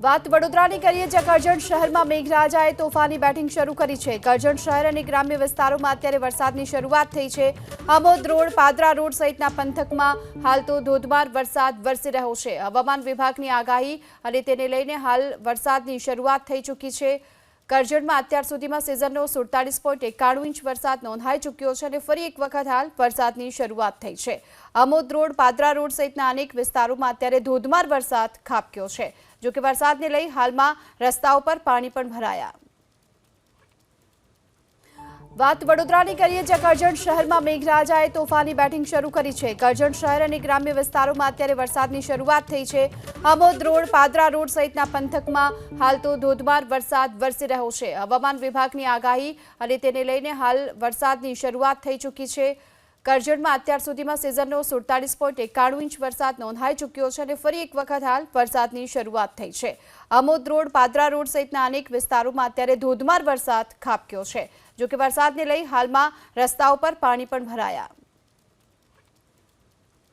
વાત વડોદરાની કરીએ, જ્યાં કરજણ શહેરમાં મેઘરાજાએ તોફાની બેટિંગ શરૂ કરી છે। કરજણ શહેર અને ગ્રામ્ય વિસ્તારોમાં અત્યારે વરસાદની શરૂઆત થઈ છે। આમોદ રોડ, પાદરા રોડ સહિતના પંથકમાં હાલ તો ધોધમાર વરસાદ વરસી રહ્યો છે। હવામાન વિભાગની આગાહી અને તેને લઈને હાલ વરસાદની શરૂઆત થઈ ચૂકી છે। કરજણમાં અત્યાર સુધીમાં સિઝનનો 47.91 ઇંચ વરસાદ નોંધાઈ ચૂક્યો છે અને ફરી એક વખત હાલ વરસાદની શરૂઆત થઈ છે। આમોદ રોડ, પાદરા રોડ સહિતના અનેક વિસ્તારોમાં અત્યારે ધોધમાર વરસાદ ખાબક્યો છે। જો કે વરસાદને લઈ હાલમાં રસ્તાઓ પર પાણી પણ ભરાયા। વાત વડોદરાની કરીએ, જ્યાં કરજણ શહેરમાં મેઘરાજાએ તોફાની બેટિંગ શરૂ કરી છે। કરજણ શહેર અને ગ્રામ્ય વિસ્તારોમાં અત્યારે વરસાદની શરૂઆત થઈ છે। આમોદ રોડ, પાદરા રોડ સહિતના પંથકમાં હાલ તો ધોધમાર વરસાદ વરસી રહ્યો છે। હવામાન વિભાગની આગાહી અને તેને લઈને હાલ વરસાદની શરૂઆત થઈ ચૂકી છે। કરજણમાં અત્યાર સુધીમાં સિઝનનો 47.91 ઇંચ વરસાદ નોંધાઈ ચૂક્યો છે અને ફરી એક વખત હાલ વરસાદની શરૂઆત થઈ છે। આમોદ રોડ, પાદરા રોડ સહિતના અનેક વિસ્તારોમાં અત્યારે ધોધમાર વરસાદ ખાબક્યો છે। જો કે વરસાદને લઈ હાલમાં રસ્તાઓ પર પાણી પણ ભરાયા।